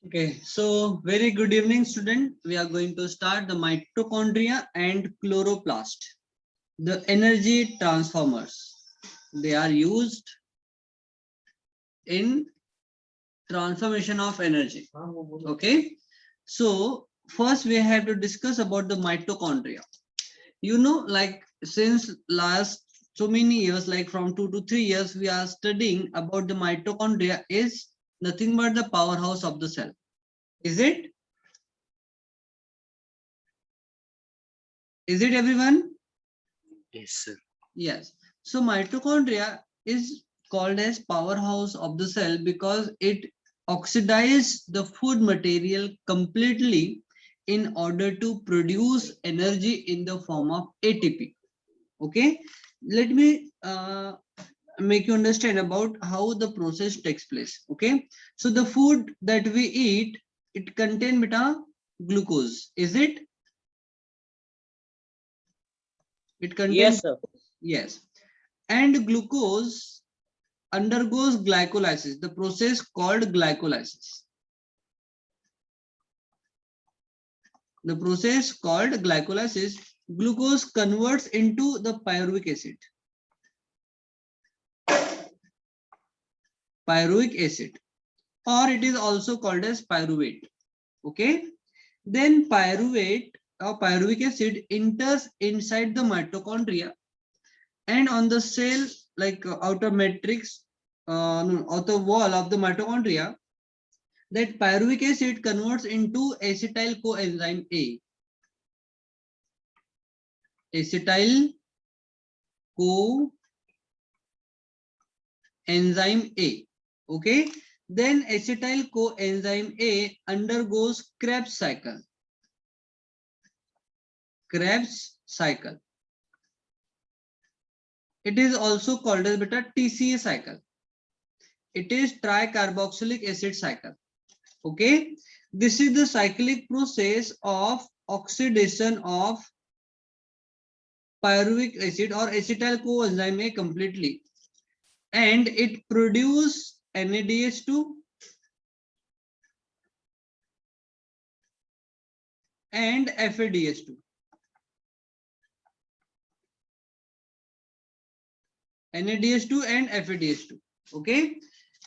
Okay, so very good evening, student. We are going to start the mitochondria and chloroplast, the energy transformers. They are used in transformation of energy. Okay, so first we have to discuss about the mitochondria. Like since last so many years, like from 2 to 3 years, we are studying about the mitochondria is nothing but the powerhouse of the cell. Is it? Is it everyone? Yes, sir. Yes. So mitochondria is called as powerhouse of the cell because it oxidizes the food material completely in order to produce energy in the form of ATP. Okay. Let me make you understand about how the process takes place. Okay. So the food that we eat, it contain beta glucose. Is it? It contains, Yes, sir. yes. And glucose undergoes glycolysis, the process called glycolysis. The process called glycolysis, glucose converts into the pyruvic acid. Pyruvic acid, or it is also called as pyruvate. Okay. Then pyruvate or pyruvic acid enters inside the mitochondria and on the cell, like outer matrix, no, outer wall of the mitochondria, that pyruvic acid converts into acetyl coenzyme A. Acetyl coenzyme A. Okay. Then acetyl coenzyme A undergoes Krebs cycle. Krebs cycle. It is also called as beta TCA cycle. It is tricarboxylic acid cycle. Okay. This is the cyclic process of oxidation of pyruvic acid or acetyl coenzyme A completely, and it produces NADH2 and FADH2. NADH2 and FADH2. Okay.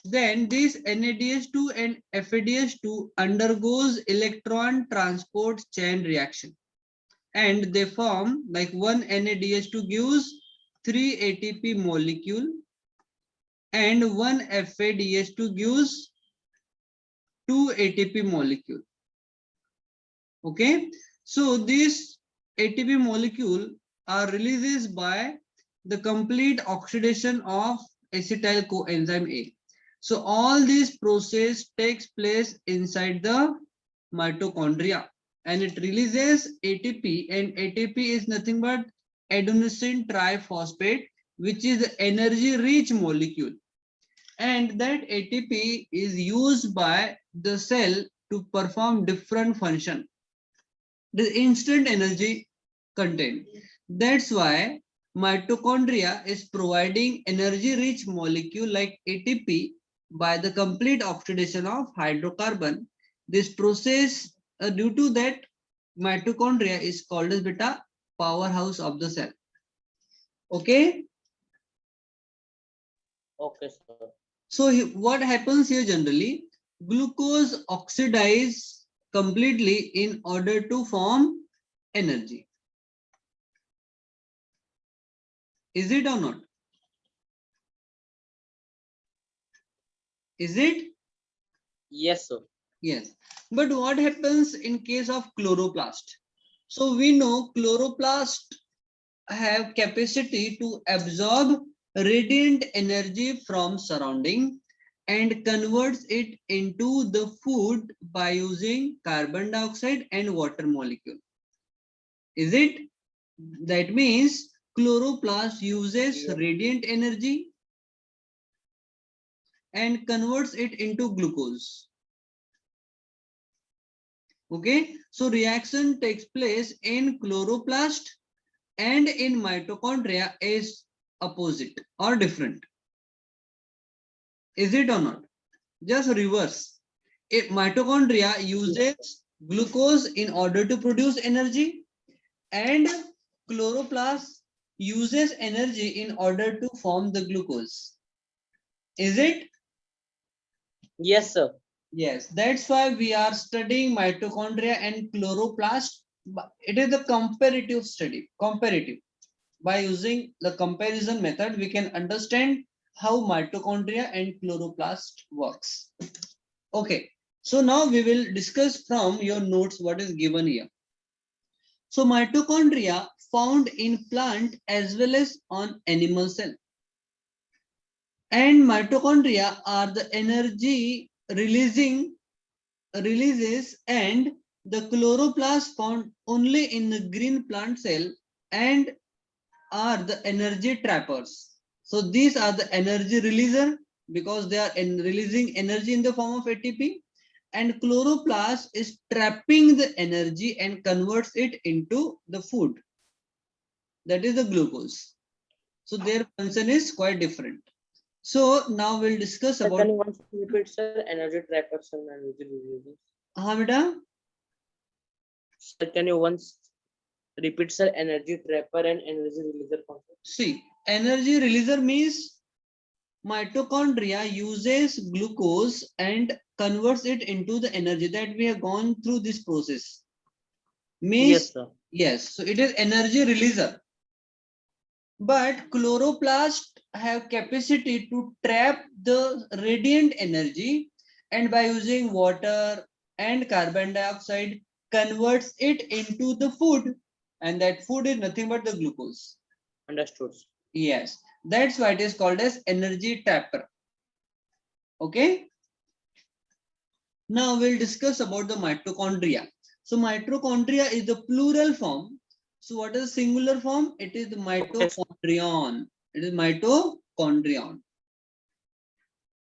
Then this NADH2 and FADH2 undergoes electron transport chain reaction, and they form, like one NADH2 gives 3 ATP molecule and one FADH2 gives 2 ATP molecule. Okay. So these ATP molecule are released by the complete oxidation of acetyl coenzyme A. So all this process takes place inside the mitochondria and it releases ATP, and ATP is nothing but adenosine triphosphate, which is energy rich molecule, and that ATP is used by the cell to perform different function, the instant energy content. That's why mitochondria is providing energy rich molecule like ATP by the complete oxidation of hydrocarbon. This process, due to that, mitochondria is called as beta powerhouse of the cell. Okay. Okay, sir. So what happens here generally? Glucose oxidize completely in order to form energy. Is it or not? Is it? Yes, sir. Yes. But what happens in case of chloroplast? So we know chloroplast have capacity to absorb radiant energy from surrounding and converts it into the food by using carbon dioxide and water molecule. Is it? That means chloroplast uses radiant energy and converts it into glucose. Okay, so reaction takes place in chloroplast and in mitochondria is opposite or different. Is it or not? Just reverse. Mitochondria uses glucose in order to produce energy, and chloroplast uses energy in order to form the glucose. Is it? Yes, sir. Yes, that's why we are studying mitochondria and chloroplast. It is a comparative study, comparative. By using the comparison method, we can understand how mitochondria and chloroplast works. Okay, so now we will discuss from your notes what is given here. So mitochondria found in plant as well as on animal cell. And mitochondria are the energy releases, and the chloroplast found only in the green plant cell and are the energy trappers. So these are the energy releaser because they are releasing energy in the form of ATP, and chloroplast is trapping the energy and converts it into the food, that is the glucose. So their function is quite different. So now we'll discuss Sir, about can you once repeat, sir? Energy trappers and energy releases. Hamida. Sir, can you once repeat, sir? Energy trapper and energy releaser concept. See, energy releaser means mitochondria uses glucose and converts it into the energy, that we have gone through this process. Means, Yes, sir. yes, so it is energy releaser. But chloroplast have capacity to trap the radiant energy, and by using water and carbon dioxide converts it into the food, and that food is nothing but the glucose. Understood. Yes, that's why it is called as energy trapper. Okay. Now we'll discuss about the mitochondria. So mitochondria is the plural form. So what is the singular form? It is the mitochondrion. It is mitochondrion.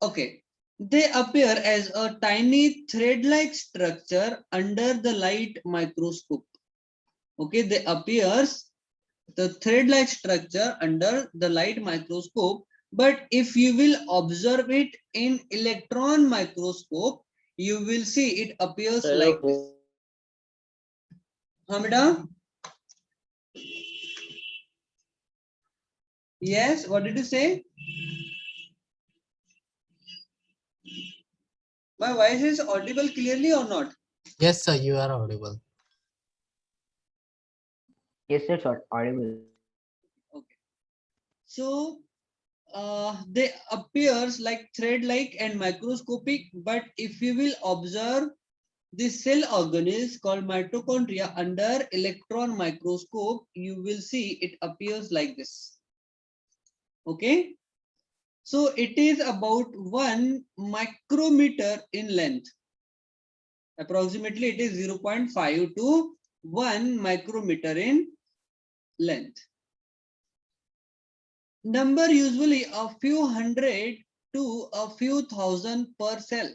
Okay. They appear as a tiny thread-like structure under the light microscope. Okay, they appears the thread-like structure under the light microscope, but if you will observe it in electron microscope, you will see it appears Sir, like this. Hamida? Yes, what did you say? My voice is audible clearly or not? Yes, sir, you are audible. Yes, it's audible. Okay. So they appears like thread-like and microscopic, but if you will observe the cell organelles called mitochondria under electron microscope, you will see it appears like this. Okay. So it is about 1 micrometer in length. Approximately it is 0.5 to 1 micrometer in length. Number usually a few hundred to a few thousand per cell.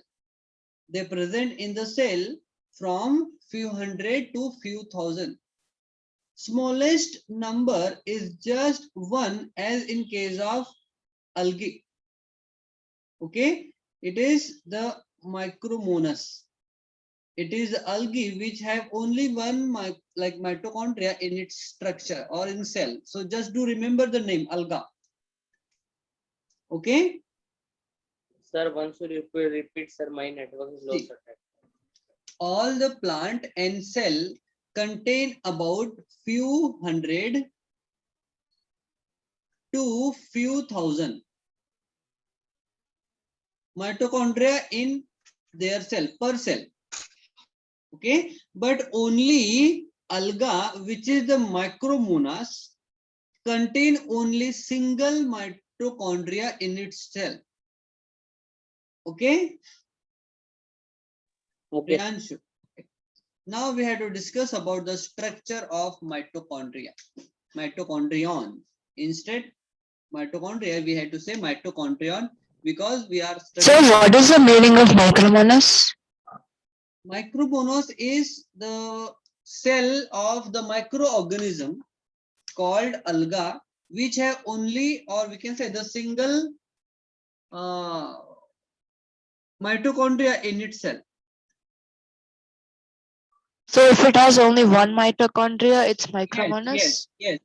They present in the cell from few hundred to few thousand. Smallest number is just 1, as in case of algae. Okay, it is the Micromonas. It is algae which have only one like mitochondria in its structure or in cell. So just do remember the name alga. Okay. Sir, once you repeat, sir, my network is low, See, sir. all the plant and cell contain about few hundred to few thousand mitochondria in their cell, per cell. Okay, but only alga, which is the Micromonas, contain only single mitochondria in its cell. Okay. Okay. Priyanshu. Okay. Now we have to discuss about the structure of mitochondria. Mitochondrion. Instead, mitochondria, we had to say mitochondrion because we are studying. So what is the meaning of micromonas? Micromonas is the cell of the microorganism called alga, which have only, or we can say the single mitochondria in its cell. So if it has only one mitochondria, it's Yes, micromonas? yes.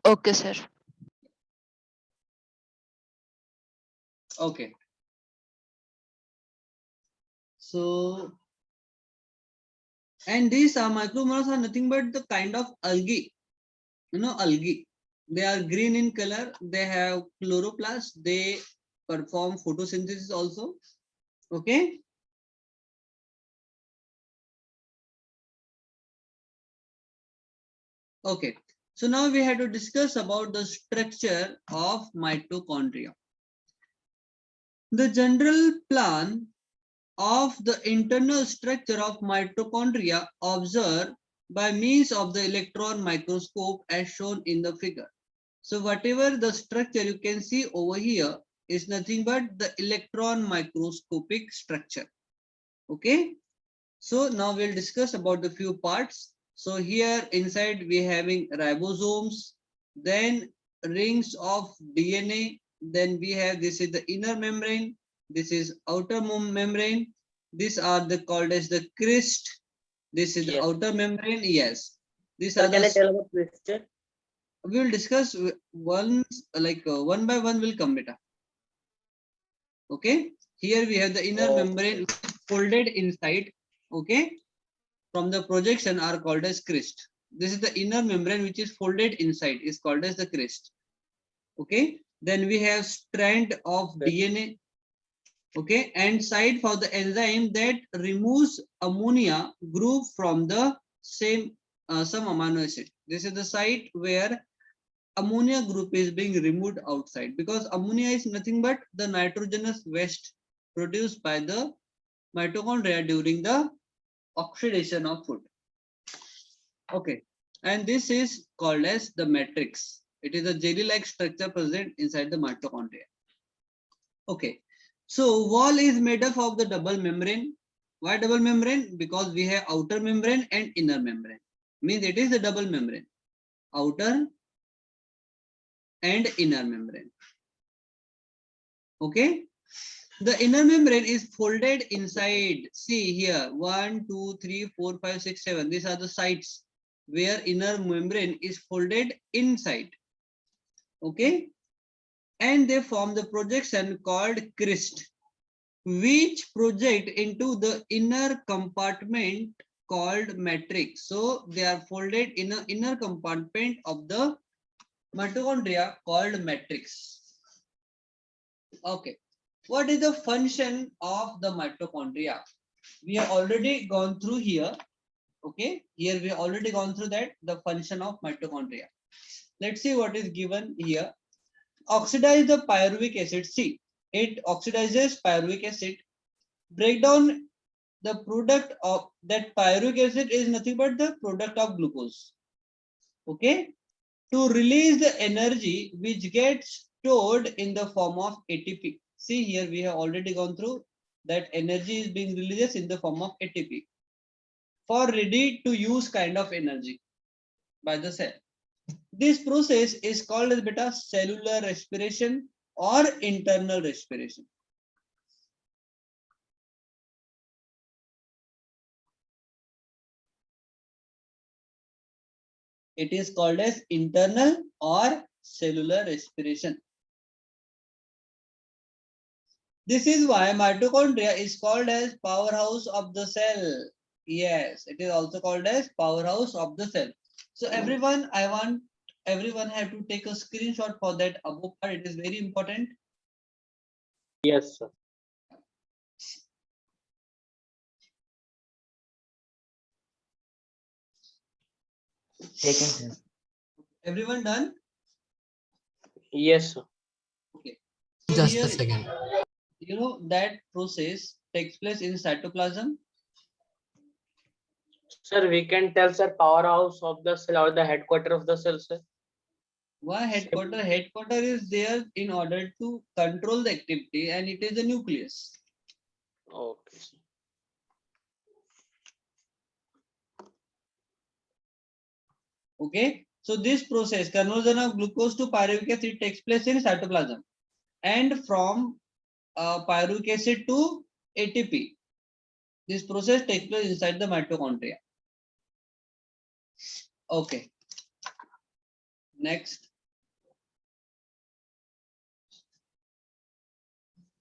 Okay, sir. Okay. So, and these micromonas are nothing but the kind of algae, algae. They are green in color. They have chloroplast. They perform photosynthesis also. Okay. Okay. So now we have to discuss about the structure of mitochondria. The general plan of the internal structure of mitochondria observed by means of the electron microscope as shown in the figure. So whatever the structure you can see over here is nothing but the electron microscopic structure. Okay. So now we'll discuss about the few parts. So here inside we having ribosomes, then rings of DNA, then we have this is the inner membrane, this is outer membrane, these are the called as the crest, this is the Yes. outer membrane. Yes, these Sir, are can I the, tell about twisted? we will discuss one one by one will come beta. Okay, here we have the inner membrane folded inside. Okay, from the projection are called as crest. This is the inner membrane which is folded inside is called as the crest. Okay, then we have strand of DNA. Okay, and side for the enzyme that removes ammonia group from the same some amino acid. This is the site where ammonia group is being removed outside, because ammonia is nothing but the nitrogenous waste produced by the mitochondria during the oxidation of food. Okay, and this is called as the matrix. It is a jelly-like structure present inside the mitochondria. Okay, so wall is made up of the double membrane. Why double membrane? Because we have outer membrane and inner membrane. Means it is the double membrane, outer and inner membrane. Okay, the inner membrane is folded inside. See here, 1, 2, 3, 4, 5, 6, 7. These are the sites where inner membrane is folded inside. Okay, and they form the projection called crest, which project into the inner compartment called matrix. So they are folded in an inner compartment of the mitochondria called matrix. Okay, what is the function of the mitochondria? We have already gone through here. Okay, here we have already gone through that, the function of mitochondria. Let's see what is given here. Oxidize the pyruvic acid. See, it oxidizes pyruvic acid. Break down the product of that pyruvic acid is nothing but the product of glucose. Okay, to release the energy which gets stored in the form of ATP. See here we have already gone through that energy is being released in the form of ATP for ready to use kind of energy by the cell. This process is called as beta cellular respiration or internal respiration. It is called as internal or cellular respiration. This is why mitochondria is called as powerhouse of the cell. Yes, it is also called as powerhouse of the cell. So everyone, I want everyone have to take a screenshot for that above part. It is very important. Yes, sir. Taken, sir. Everyone done? Yes, sir. Okay. So Just here, a second. you know that process takes place in cytoplasm. Sir, we can tell, sir, powerhouse of the cell or the headquarter of the cell, sir. Why headquarter? Headquarter is there in order to control the activity, and it is the nucleus. Okay, sir. Okay, so this process, conversion of glucose to pyruvic acid, takes place in cytoplasm, and from pyruvic acid to ATP. This process takes place inside the mitochondria. Okay. Next.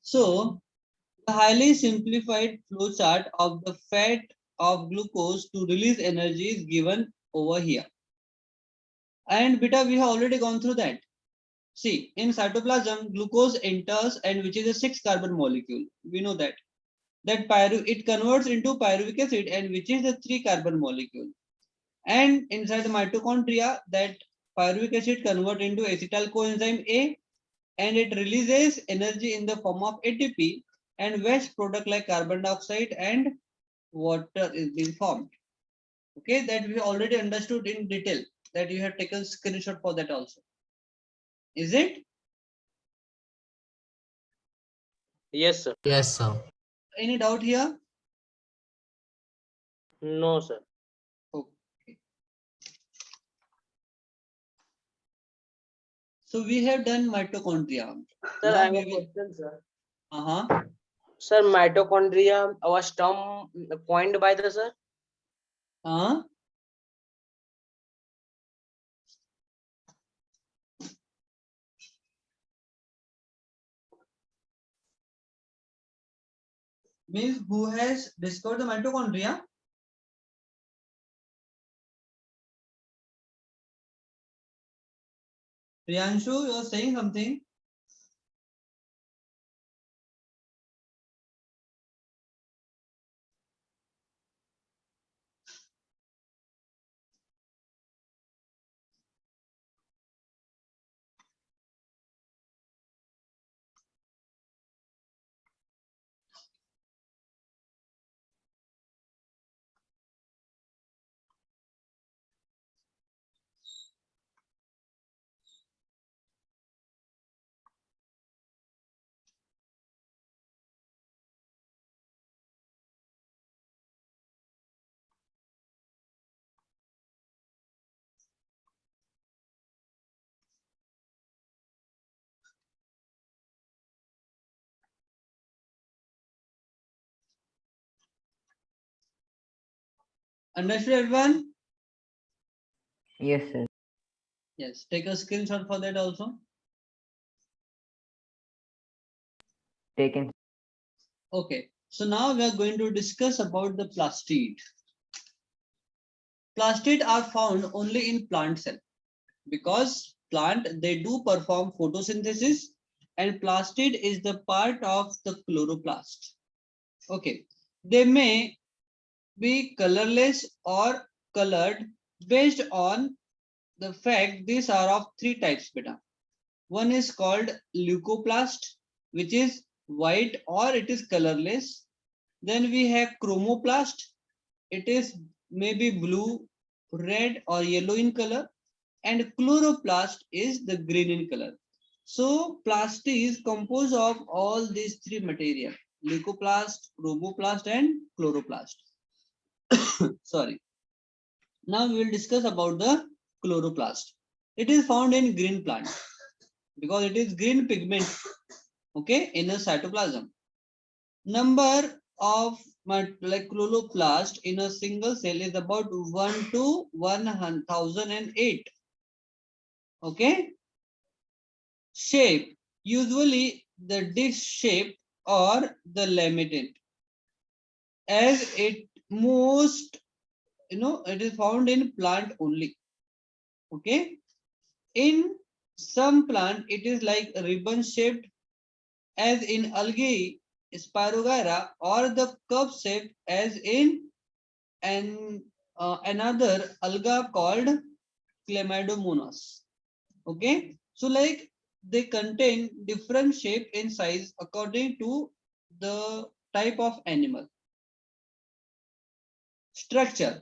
So, the highly simplified flow chart of the fat of glucose to release energy is given over here. And beta, we have already gone through that. See, in cytoplasm, glucose enters and which is a 6-carbon molecule. We know that. It converts into pyruvic acid and which is a 3-carbon molecule. And inside the mitochondria, that pyruvic acid convert into acetyl coenzyme A and it releases energy in the form of ATP and waste product like carbon dioxide and water is being formed. Okay, that we already understood in detail, that you have taken screenshot for that also. Is it? Yes, sir. Yes, sir. Any doubt here? No, sir. Okay. So we have done mitochondria. Sir, Now I have we a will. question, sir. Uh-huh. Sir, mitochondria was term coined by the sir. Uh-huh. Means who has discovered the mitochondria? Priyanshu, you are saying something. Understood everyone? Yes, sir. Yes. Take a screenshot for that also. Taken. Okay. So now we are going to discuss about the plastid. Plastid are found only in plant cell because plant they do perform photosynthesis and plastid is the part of the chloroplast. Okay. They may be colorless or colored based on the fact these are of 3 types beta. One is called leucoplast, which is white or it is colorless. Then we have chromoplast. It is maybe blue, red or yellow in color. And chloroplast is the green in color. So plastic is composed of all these 3 material: leucoplast, chromoplast and chloroplast. Sorry. Now we will discuss about the chloroplast. It is found in green plant because it is green pigment, okay, in a cytoplasm. Number of chloroplast in a single cell is about 1 to 1008. Okay. Shape, usually the disc shape or the laminate, as it most it is found in plant only. Okay. In some plant it is like ribbon shaped, as in algae, Spirogyra, or the cup shaped as in another alga called Chlamydomonas. Okay, so like they contain different shape and size according to the type of animal. Structure.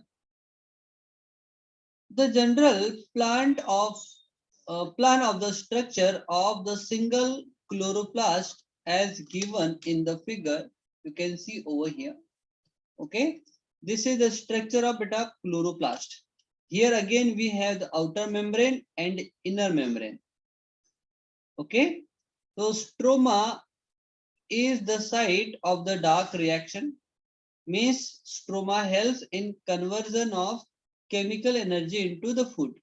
The general plan of the structure of the single chloroplast as given in the figure you can see over here. Okay, this is the structure of beta chloroplast. Here again we have the outer membrane and inner membrane. Okay, so stroma is the site of the dark reaction. means stroma helps in conversion of chemical energy into the food.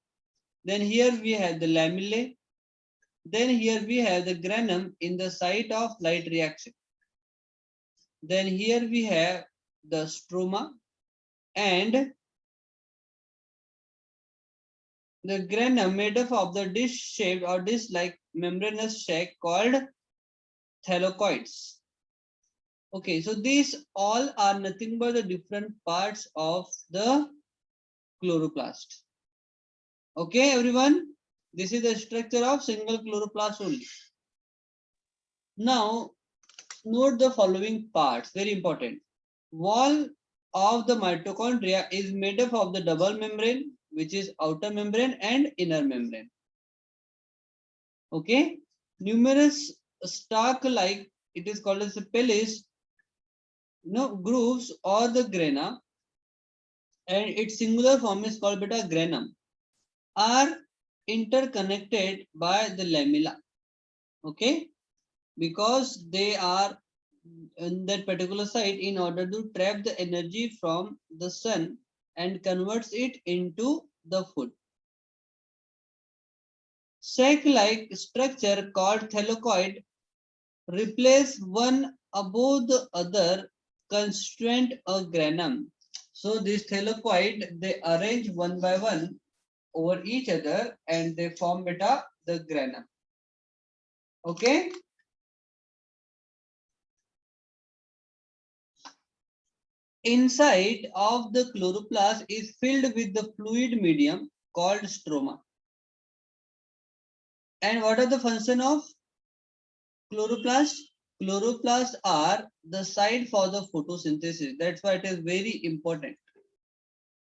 Then here we have the lamellae. Then here we have the granum in the site of light reaction. Then here we have the stroma and the granum made up of the dish-shaped or dish-like membranous sac called thylakoids. Okay, so these all are nothing but the different parts of the chloroplast. Okay, everyone, this is the structure of single chloroplast only. Now, note the following parts, very important. Wall of the mitochondria is made up of the double membrane, which is outer membrane and inner membrane. Okay, numerous stalk-like, it is called as the pellis, grooves or the grana, and its singular form is called beta granum, are interconnected by the lamella. Okay, because they are in that particular site in order to trap the energy from the sun and converts it into the food. Sac-like structure called thylakoid replace one above the other constituent a granum. So this thylakoid, they arrange one by one over each other and they form beta the granum. Okay. Inside of the chloroplast is filled with the fluid medium called stroma. And what are the function of chloroplast? Chloroplasts are the site for the photosynthesis. That's why it is very important.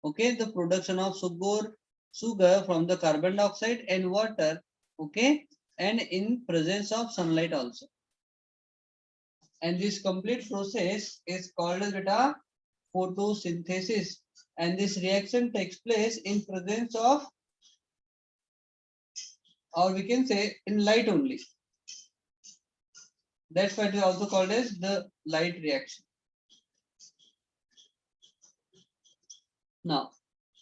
Okay, the production of sugar from the carbon dioxide and water. Okay, and in presence of sunlight also. And this complete process is called as beta photosynthesis, and this reaction takes place in presence of, or we can say in light only. That's why it is also called as the light reaction. Now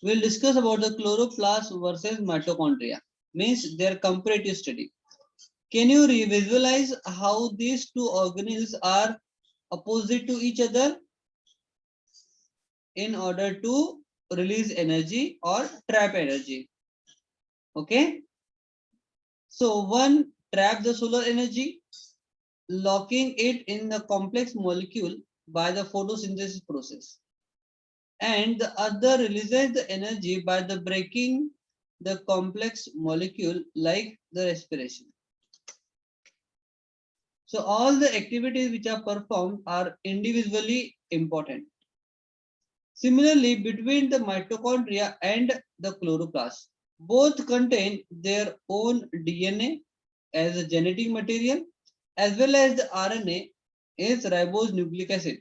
we'll discuss about the chloroplast versus mitochondria, means their comparative study. Can you visualize how these two organelles are opposite to each other in order to release energy or trap energy? Okay, so one trap the solar energy, locking it in the complex molecule by the photosynthesis process, and the other releases the energy by the breaking the complex molecule like the respiration. So all the activities which are performed are individually important. Similarly, between the mitochondria and the chloroplast, both contain their own DNA as a genetic material, as well as the RNA is ribose nucleic acid.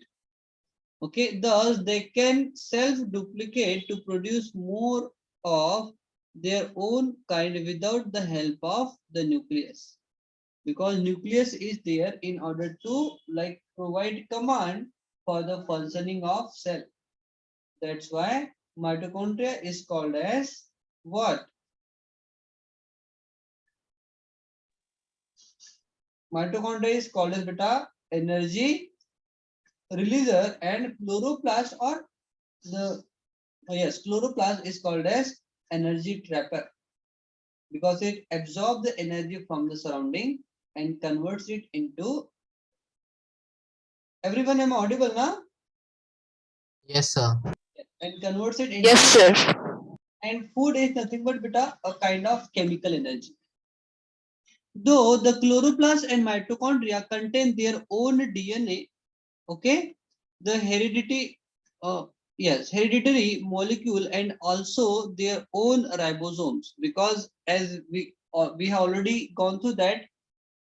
Okay, thus they can self-duplicate to produce more of their own kind without the help of the nucleus, because nucleus is there in order to provide command for the functioning of cell. That's why mitochondria is called as what? Mitochondria is called as beta energy releaser, and chloroplast or the chloroplast is called as energy trapper, because it absorbs the energy from the surrounding and converts it into. Everyone am audible now? Yes, sir. And converts it into. Yes, sir. And food is nothing but beta a kind of chemical energy. Though the chloroplast and mitochondria contain their own DNA, okay, the hereditary molecule and also their own ribosomes, because as we have already gone through that,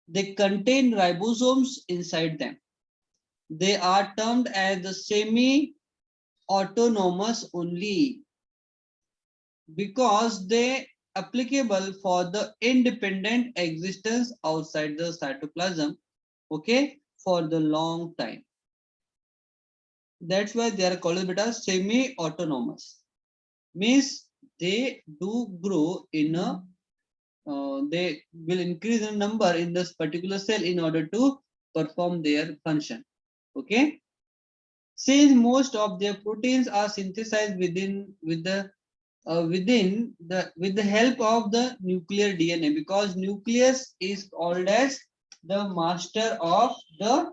they contain ribosomes inside them. They are termed as the semi-autonomous only, because they applicable for the independent existence outside the cytoplasm, okay, for the long time. That's why they are called as beta semi-autonomous. Means they do grow in a they will increase in number in this particular cell in order to perform their function. Okay. Since most of their proteins are synthesized with the help of the nuclear DNA, because nucleus is called as the master of the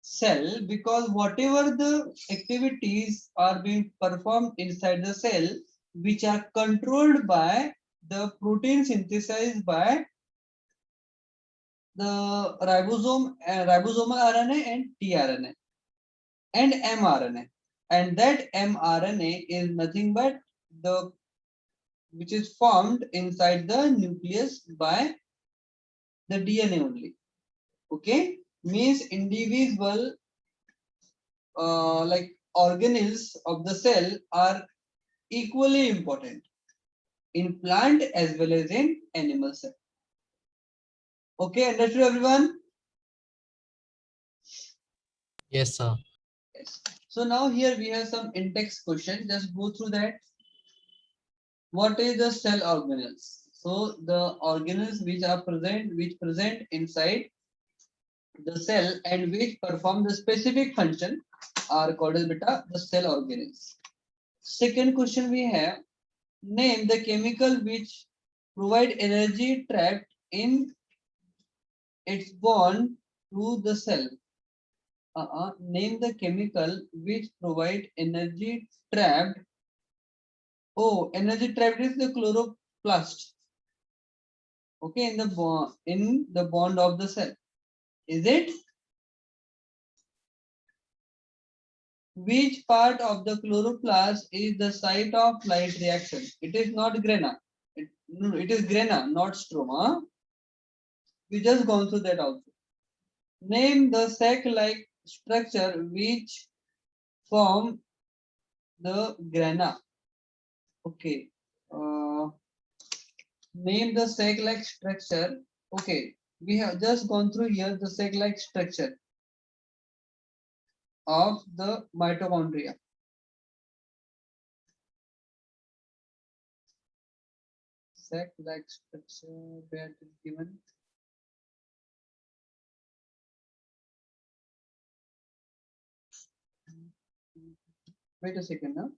cell, because whatever the activities are being performed inside the cell which are controlled by the protein synthesized by the ribosomal RNA and tRNA and mRNA, and that mRNA is nothing but the which is formed inside the nucleus by the DNA only. Okay, means individual like organelles of the cell are equally important in plant as well as in animal cell. Okay, understood everyone? Yes, sir. Yes. So now here we have some in-text question. Just go through that. What is the cell organelles? So the organelles which present inside the cell and which perform the specific function are called as beta the cell organelles. Second question we have, name the chemical which provide energy trapped in its bond to the cell. Name the chemical which provide energy trapped. Oh, energy trapped is the chloroplast. Okay, in the bond of the cell. Is it? Which part of the chloroplast is the site of light reaction? It is not grana. No, it is grana, not stroma. We just gone through that also. Name the sac-like structure which form the grana. Okay. Name the sac-like structure. Okay. We have just gone through here the sac-like structure of the mitochondria. Sac-like structure where it is given. Wait a second now.